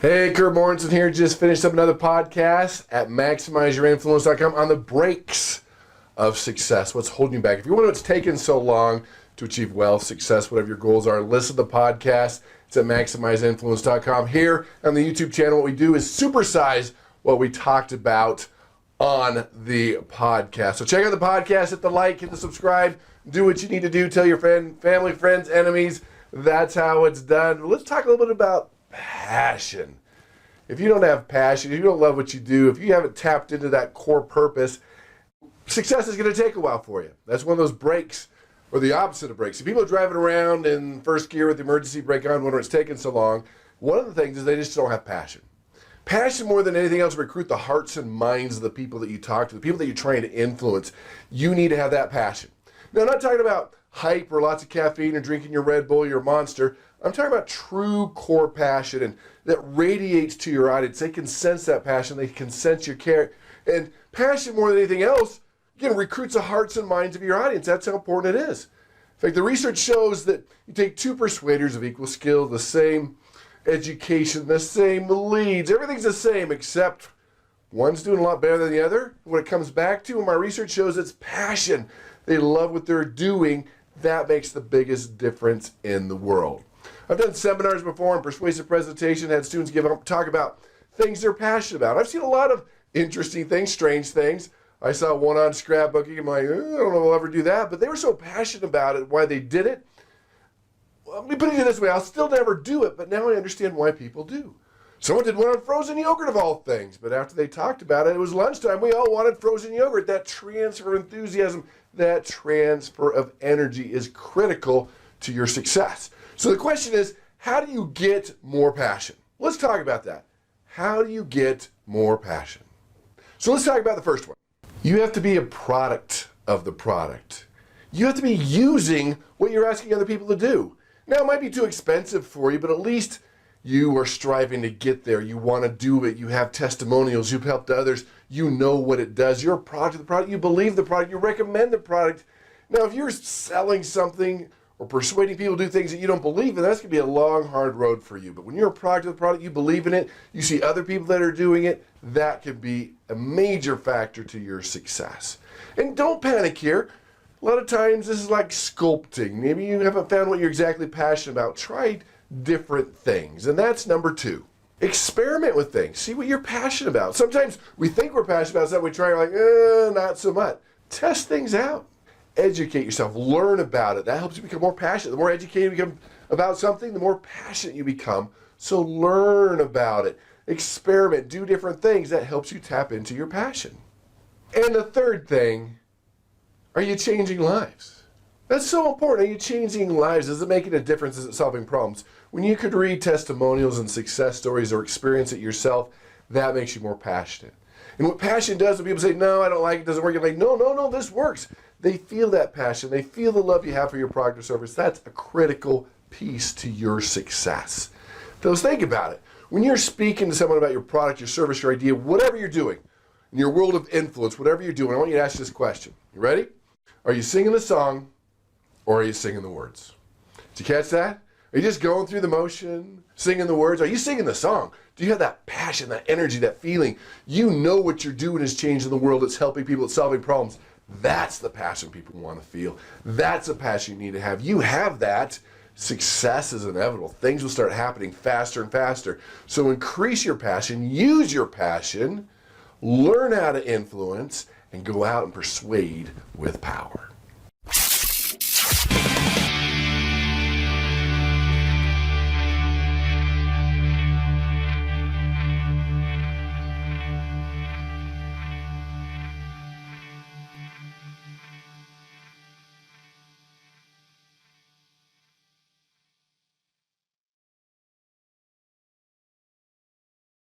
Hey, Kurt Mortensen here. Just finished up another podcast at MaximizeYourInfluence.com on the brakes of success. What's holding you back? If you wonder what's taken so long to achieve wealth, success, whatever your goals are, listen to the podcast. It's at MaximizeInfluence.com. Here on the YouTube channel, what we do is supersize what we talked about on the podcast. So check out the podcast, hit the like, hit the subscribe, do what you need to do, tell your family, friends, enemies. That's how it's done. Let's talk a little bit about passion. If you don't have passion, if you don't love what you do, if you haven't tapped into that core purpose, success is going to take a while for you. That's one of those brakes, or the opposite of brakes. If people are driving around in first gear with the emergency brake on, wondering it's taking so long, one of the things is they just don't have passion. Passion, more than anything else, recruit the hearts and minds of the people that you talk to, the people that you're trying to influence. You need to have that passion. Now, I'm not talking about hype or lots of caffeine or drinking your Red Bull, your Monster. I'm talking about true core passion and that radiates to your audience. They can sense that passion. They can sense your care. And passion, more than anything else, again, recruits the hearts and minds of your audience. That's how important it is. In fact, the research shows that you take two persuaders of equal skill, the same education, the same leads, everything's the same except one's doing a lot better than the other. What it comes back to, and my research shows, it's passion. They love what they're doing. That makes the biggest difference in the world. I've done seminars before and persuasive presentation, had students talk about things they're passionate about. I've seen a lot of interesting things, strange things. I saw one on scrapbooking. I'm like, I don't know if I'll ever do that. But they were so passionate about it, why they did it. Well, let me put it this way. I'll still never do it, but now I understand why people do. Someone did one on frozen yogurt of all things, but after they talked about it, it was lunchtime. We all wanted frozen yogurt. That transfer of enthusiasm, that transfer of energy is critical to your success. So the question is, how do you get more passion? Let's talk about that. How do you get more passion? So let's talk about the first one. You have to be a product of the product. You have to be using what you're asking other people to do. Now, it might be too expensive for you, but at least you are striving to get there. You want to do it. You have testimonials. You've helped others. You know what it does. You're a product of the product. You believe the product. You recommend the product. Now, if you're selling something or persuading people to do things that you don't believe in, that's going to be a long, hard road for you. But when you're a product of the product, you believe in it, you see other people that are doing it, that can be a major factor to your success. And don't panic here. A lot of times this is like sculpting. Maybe you haven't found what you're exactly passionate about. Try different things. And that's number two. Experiment with things. See what you're passionate about. Sometimes we think we're passionate about something, we try, like, not so much. Test things out. Educate yourself. Learn about it. That helps you become more passionate. The more educated you become about something, the more passionate you become. So learn about it. Experiment. Do different things. That helps you tap into your passion. And the third thing, are you changing lives? That's so important. Are you changing lives? Is it making a difference? Is it solving problems? When you could read testimonials and success stories or experience it yourself, that makes you more passionate. And what passion does, when people say, no, I don't like it, doesn't work, you're like, no, this works. They feel that passion. They feel the love you have for your product or service. That's a critical piece to your success. So think about it. When you're speaking to someone about your product, your service, your idea, whatever you're doing, in your world of influence, whatever you're doing, I want you to ask this question. You ready? Are you singing the song or are you singing the words? Did you catch that? Are you just going through the motion, singing the words? Are you singing the song? Do you have that passion, that energy, that feeling? You know what you're doing is changing the world. It's helping people. It's solving problems. That's the passion people want to feel. That's the passion you need to have. You have that. Success is inevitable. Things will start happening faster and faster. So increase your passion, use your passion, learn how to influence, and go out and persuade with power.